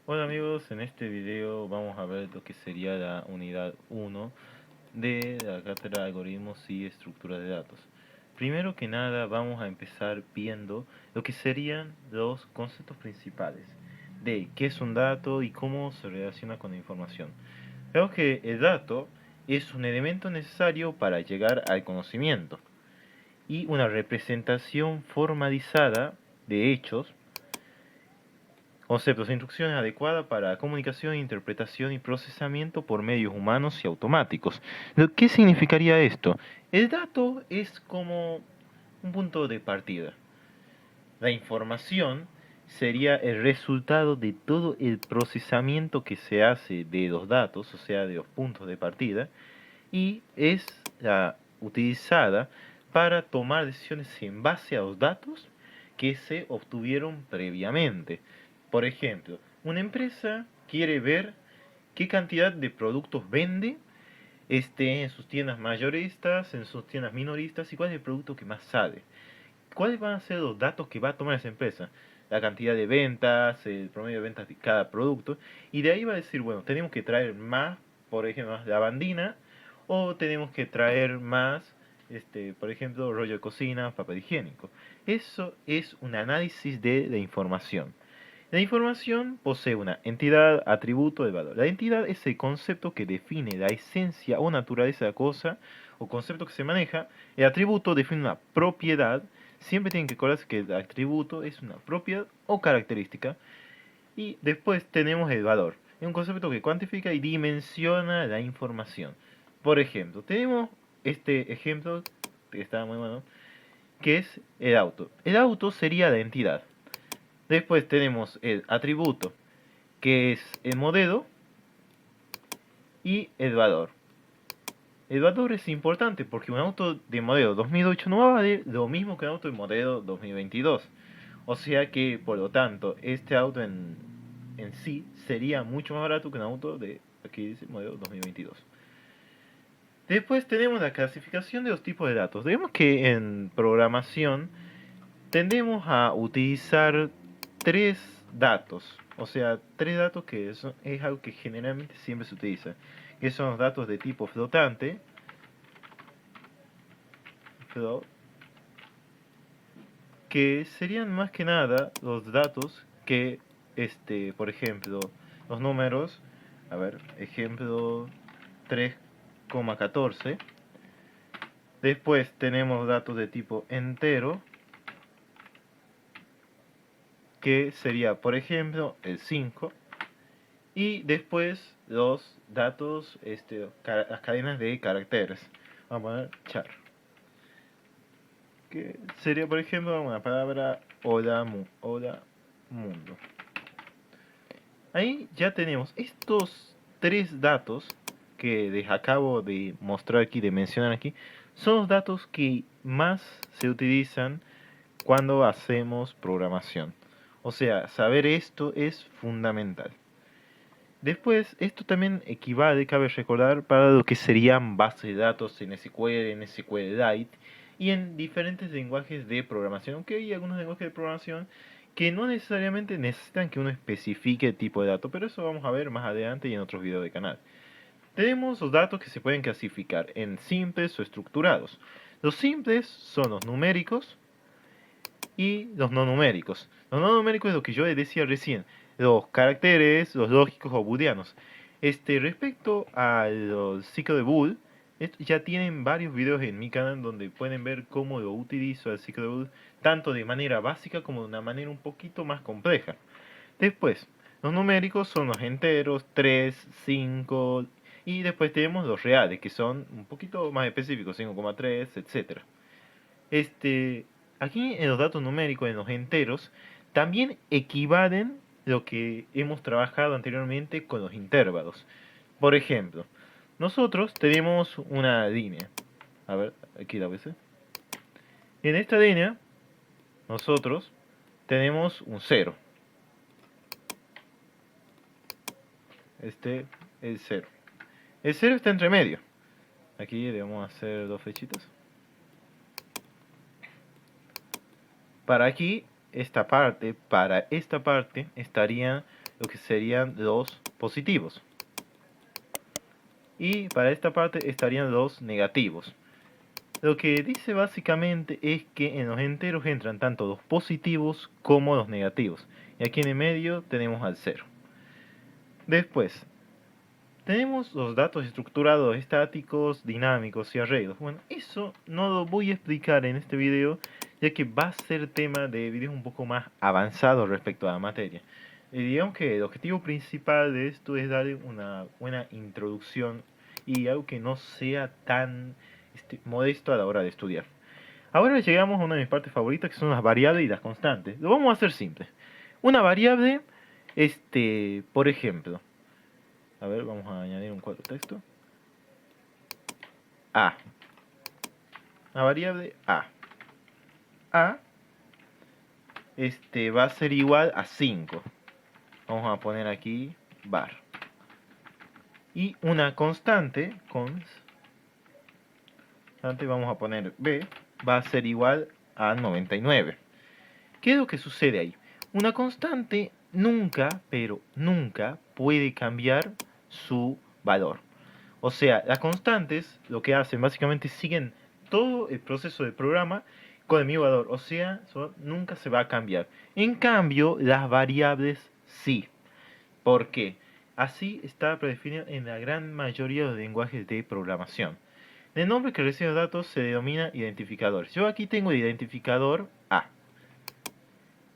Hola amigos, en este video vamos a ver lo que sería la unidad 1 de la cátedra de algoritmos y estructura de datos. Primero que nada vamos a empezar viendo lo que serían los conceptos principales de qué es un dato y cómo se relaciona con la información. Vemos que el dato es un elemento necesario para llegar al conocimiento y una representación formalizada de hechos, conceptos e instrucciones adecuadas para comunicación, interpretación y procesamiento por medios humanos y automáticos. ¿Qué significaría esto? El dato es como un punto de partida. La información sería el resultado de todo el procesamiento que se hace de los datos, o sea, de los puntos de partida, y es utilizada para tomar decisiones en base a los datos que se obtuvieron previamente. Por ejemplo, una empresa quiere ver qué cantidad de productos vende en sus tiendas mayoristas, en sus tiendas minoristas y cuál es el producto que más sale. ¿Cuáles van a ser los datos que va a tomar esa empresa? La cantidad de ventas, el promedio de ventas de cada producto. Y de ahí va a decir, bueno, tenemos que traer más, por ejemplo, más lavandina, o tenemos que traer más, por ejemplo, rollo de cocina, papel higiénico. Eso es un análisis de la información. La información posee una entidad, atributo, de valor. La entidad es el concepto que define la esencia o naturaleza de la cosa o concepto que se maneja. El atributo define una propiedad. Siempre tienen que acordarse que el atributo es una propiedad o característica. Y después tenemos el valor. Es un concepto que cuantifica y dimensiona la información. Por ejemplo, tenemos este ejemplo que está muy bueno, que es el auto. El auto sería la entidad. Después tenemos el atributo, que es el modelo y el valor. El valor es importante porque un auto de modelo 2008 no va a valer lo mismo que un auto de modelo 2022. O sea que, por lo tanto, este auto en sí sería mucho más barato que un auto de, aquí dice, modelo 2022. Después tenemos la clasificación de los tipos de datos. Vemos que en programación tendemos a utilizar tres datos. O sea, tres datos que es algo que generalmente siempre se utiliza. Que son los datos de tipo flotante, float, que serían más que nada los datos que, por ejemplo, los números, a ver, ejemplo 3,14. Después tenemos datos de tipo entero, que sería, por ejemplo, el 5. Y después los datos, las cadenas de caracteres. Vamos a poner char. Que sería, por ejemplo, una palabra hola, hola mundo. Ahí ya tenemos estos tres datos que les acabo de mostrar aquí, de mencionar aquí. Son los datos que más se utilizan cuando hacemos programación. O sea, saber esto es fundamental. Después, esto también equivale, cabe recordar, para lo que serían bases de datos en SQL, en SQLite y en diferentes lenguajes de programación. Aunque hay algunos lenguajes de programación que no necesariamente necesitan que uno especifique el tipo de dato, pero eso vamos a ver más adelante y en otros videos del canal. Tenemos los datos que se pueden clasificar en simples o estructurados. Los simples son los numéricos y los no numéricos. Los no numéricos es lo que yo les decía recién, los caracteres, los lógicos o booleanos. Respecto al ciclo de Boole, ya tienen varios videos en mi canal donde pueden ver cómo lo utilizo el ciclo de Boole, tanto de manera básica como de una manera un poquito más compleja. Después, los numéricos son los enteros, 3, 5, y después tenemos los reales, que son un poquito más específicos, 5,3, etcétera. Este, Aquí en los datos numéricos, en los enteros, también equivalen lo que hemos trabajado anteriormente con los intervalos. Por ejemplo, nosotros tenemos una línea. A ver, aquí la ves. En esta línea, nosotros tenemos un cero. Este es cero. El cero está entre medio. Aquí debemos hacer dos flechitas. Para aquí para esta parte estarían lo que serían los positivos. Y para esta parte estarían los negativos. Lo que dice básicamente es que en los enteros entran tanto los positivos como los negativos. Y aquí en el medio tenemos al 0. Después, tenemos los datos estructurados, estáticos, dinámicos y arreglos. Bueno, eso no lo voy a explicar en este video, ya que va a ser tema de videos un poco más avanzados respecto a la materia. Digamos que el objetivo principal de esto es darle una buena introducción y algo que no sea tan modesto a la hora de estudiar. Ahora llegamos a una de mis partes favoritas, que son las variables y las constantes. Lo vamos a hacer simple. Una variable, por ejemplo, a ver, vamos a añadir un cuadro texto. A. La variable A. A va a ser igual a 5. Vamos a poner aquí var. Y una constante, vamos a poner B, va a ser igual a 99. ¿Qué es lo que sucede ahí? Una constante nunca, pero nunca puede cambiar su valor. O sea, las constantes lo que hacen básicamente siguen todo el proceso del programa con el mismo valor. O sea, nunca se va a cambiar. En cambio, las variables sí. ¿Por qué? Así está predefinido en la gran mayoría de los lenguajes de programación. El nombre que recibe los datos se denomina identificador. Yo aquí tengo el identificador A.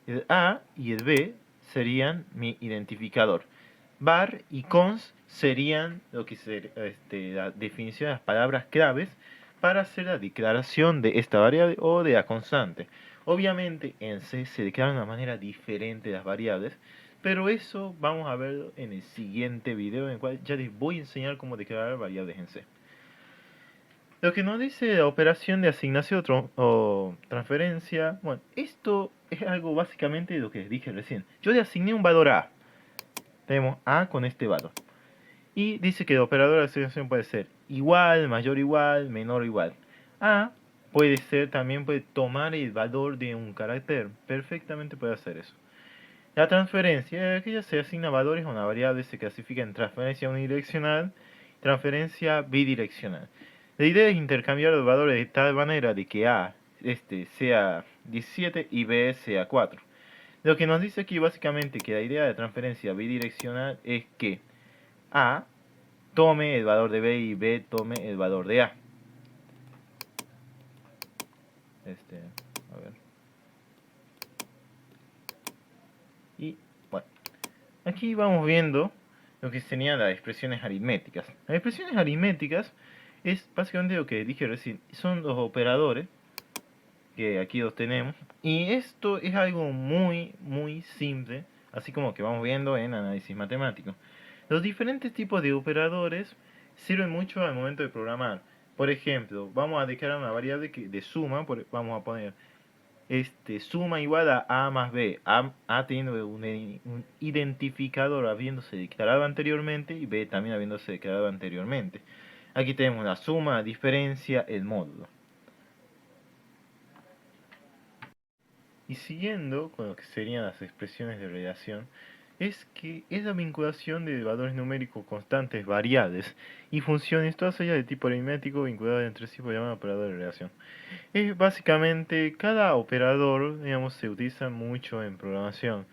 El A y el B serían mi identificador. Var y cons serían lo que la definición de las palabras claves para hacer la declaración de esta variable o de la constante. Obviamente en C se declaran de una manera diferente las variables, pero eso vamos a verlo en el siguiente video, en el cual ya les voy a enseñar cómo declarar variables en C. Lo que nos dice la operación de asignación o transferencia, bueno, esto es algo básicamente de lo que les dije recién. Yo le asigné un valor A. Tenemos A con este valor. Y dice que el operador de asignación puede ser igual, mayor igual, menor igual. A puede ser, también puede tomar el valor de un carácter. Perfectamente puede hacer eso. La transferencia, que ya se asigna valores a una variable, se clasifica en transferencia unidireccional y transferencia bidireccional. La idea es intercambiar los valores de tal manera de que A sea 17 y B sea 4. Lo que nos dice aquí básicamente que la idea de transferencia bidireccional es que A tome el valor de B y B tome el valor de A. A ver. Y bueno, aquí vamos viendo lo que serían las expresiones aritméticas. Las expresiones aritméticas es básicamente lo que dije recién, son los operadores que aquí los tenemos, y esto es algo muy simple, así como que vamos viendo en análisis matemático. Los diferentes tipos de operadores sirven mucho al momento de programar. Por ejemplo, vamos a declarar una variable de suma, vamos a poner suma igual a A más B, A teniendo un identificador habiéndose declarado anteriormente y B también habiéndose declarado anteriormente. Aquí tenemos la suma, la diferencia, el módulo. Y siguiendo con lo que serían las expresiones de relación, es que es la vinculación de valores numéricos constantes variables y funciones todas ellas de tipo aritmético vinculadas entre sí por llamar operador de relación. Es básicamente, cada operador, digamos, se utiliza mucho en programación.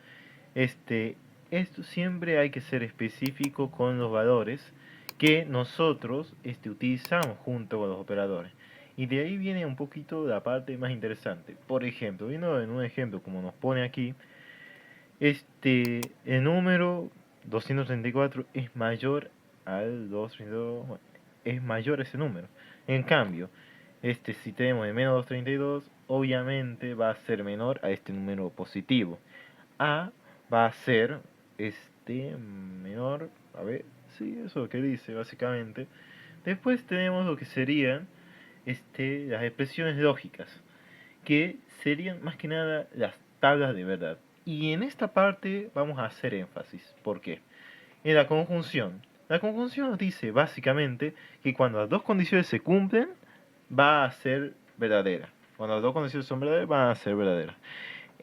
Esto siempre hay que ser específico con los valores que nosotros utilizamos junto con los operadores. Y de ahí viene un poquito la parte más interesante. Por ejemplo, viendo en un ejemplo como nos pone aquí, el número 234 es mayor al 232, bueno, es mayor ese número. En cambio, si tenemos el menos 232, obviamente va a ser menor a este número positivo. A va a ser menor, a ver, sí, eso es lo que dice básicamente. Después tenemos lo que serían las expresiones lógicas, que serían más que nada las tablas de verdad. Y en esta parte vamos a hacer énfasis. ¿Por qué? En la conjunción. La conjunción nos dice básicamente que cuando las dos condiciones se cumplen, va a ser verdadera. Cuando las dos condiciones son verdaderas, van a ser verdaderas.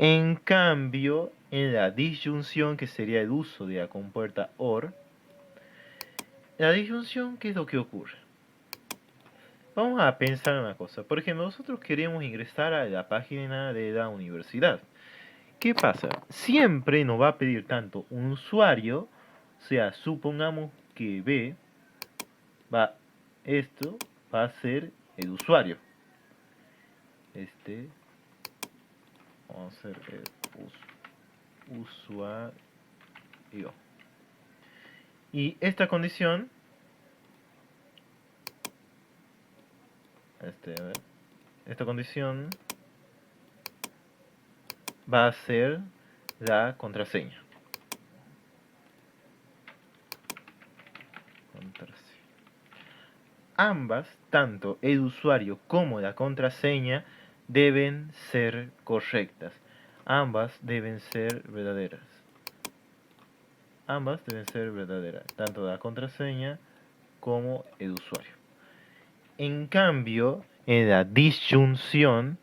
En cambio, en la disyunción, que sería el uso de la compuerta OR, la disyunción, ¿qué es lo que ocurre? Vamos a pensar una cosa. Por ejemplo, nosotros queremos ingresar a la página de la universidad. ¿Qué pasa? Siempre nos va a pedir tanto un usuario, o sea, supongamos que B esto va a ser el usuario. Vamos a hacer el usuario. Y esta condición, esta condición va a ser la contraseña. Ambas, tanto el usuario como la contraseña, deben ser correctas. Ambas deben ser verdaderas. Ambas deben ser verdaderas, tanto la contraseña como el usuario. En cambio, en la disyunción,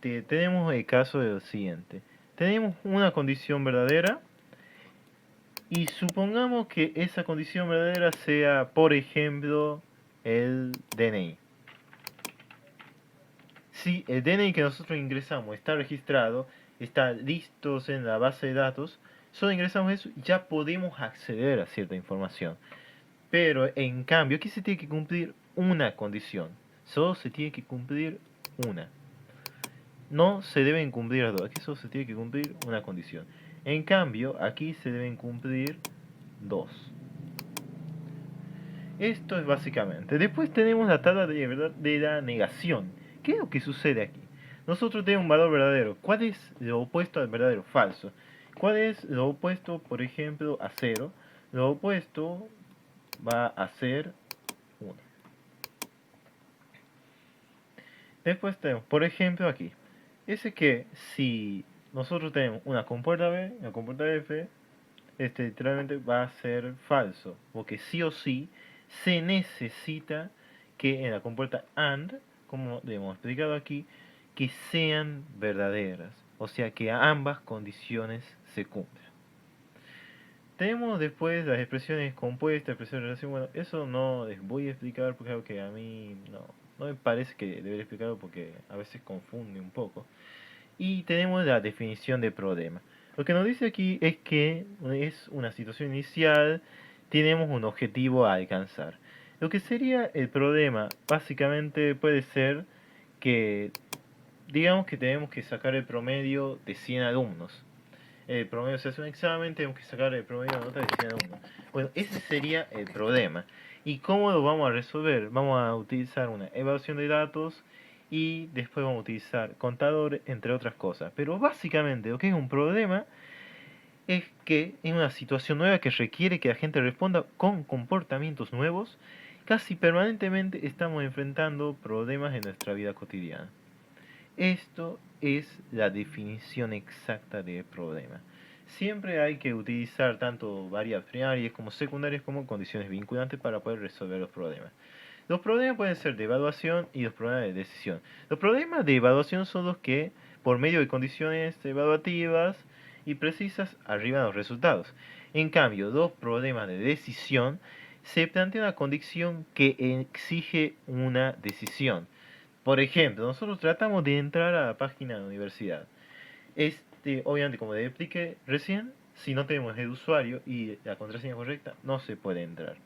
tenemos el caso de lo siguiente. Tenemos una condición verdadera y supongamos que esa condición verdadera sea, por ejemplo, el DNI. Si el DNI que nosotros ingresamos está registrado, está listo en la base de datos, solo ingresamos eso y ya podemos acceder a cierta información. Pero en cambio, aquí se tiene que cumplir una condición. Solo se tiene que cumplir una. No se deben cumplir las dos. Aquí solo se tiene que cumplir una condición. En cambio, aquí se deben cumplir dos. Esto es básicamente. Después tenemos la tabla de la negación. ¿Qué es lo que sucede aquí? Nosotros tenemos un valor verdadero. ¿Cuál es lo opuesto al verdadero? Falso. ¿Cuál es lo opuesto, por ejemplo, a 0? Lo opuesto va a ser 1. Después tenemos, por ejemplo, aquí. Ese que si nosotros tenemos una compuerta B, una compuerta F, literalmente va a ser falso. Porque sí o sí se necesita que en la compuerta AND, como hemos explicado aquí, que sean verdaderas. O sea que ambas condiciones se cumplan. Tenemos después las expresiones compuestas, expresiones de relación. Bueno, eso no les voy a explicar porque es algo que a mí no me parece que debería explicarlo porque a veces confunde un poco. Y tenemos la definición de problema. Lo que nos dice aquí es que es una situación inicial, tenemos un objetivo a alcanzar. Lo que sería el problema básicamente puede ser que digamos que tenemos que sacar el promedio de 100 alumnos. El promedio se hace un examen, tenemos que sacar el promedio de nota de 100 alumnos. Bueno, ese sería el problema. ¿Y cómo lo vamos a resolver? Vamos a utilizar una evaluación de datos y después vamos a utilizar contadores, entre otras cosas. Pero básicamente lo que es un problema es que en una situación nueva que requiere que la gente responda con comportamientos nuevos, casi permanentemente estamos enfrentando problemas en nuestra vida cotidiana. Esto es la definición exacta de problema. Siempre hay que utilizar tanto variables primarias como secundarias como condiciones vinculantes para poder resolver los problemas. Los problemas pueden ser de evaluación y los problemas de decisión. Los problemas de evaluación son los que, por medio de condiciones evaluativas y precisas, arriban los resultados. En cambio, los problemas de decisión se plantea una condición que exige una decisión. Por ejemplo, nosotros tratamos de entrar a la página de la universidad. Obviamente, como les expliqué recién, si no tenemos el usuario y la contraseña correcta, no se puede entrar.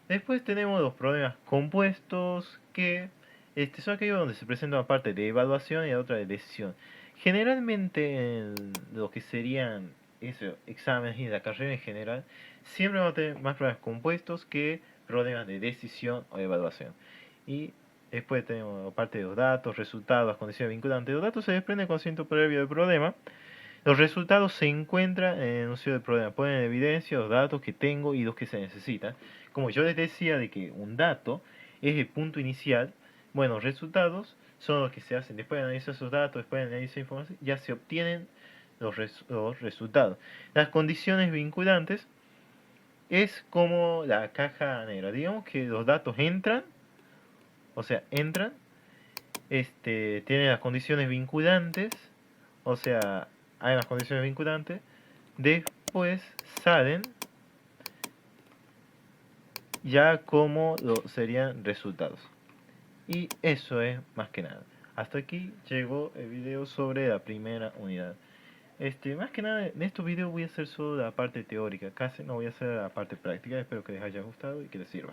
Después tenemos los problemas compuestos, que son aquellos donde se presenta una parte de evaluación y la otra de decisión. Generalmente en lo que serían esos exámenes y la carrera en general, siempre vamos a tener más problemas compuestos que problemas de decisión o evaluación. Y después tenemos la parte de los datos, resultados, las condiciones vinculantes. Los datos se desprenden con conocimiento previo del problema. Los resultados se encuentran en el enunciado del problema. Ponen en evidencia los datos que tengo y los que se necesitan. Como yo les decía de que un dato es el punto inicial, bueno, los resultados son los que se hacen. Después de analizar esos datos, después de analizar información, ya se obtienen los resultados. Las condiciones vinculantes es como la caja negra. Digamos que los datos entran, o sea, entran tiene las condiciones vinculantes, o sea, hay las condiciones vinculantes, después salen ya como serían resultados. Y eso es más que nada. Hasta aquí llegó el video sobre la primera unidad. Más que nada, en estos videos voy a hacer solo la parte teórica, casi no voy a hacer la parte práctica. Espero que les haya gustado y que les sirva.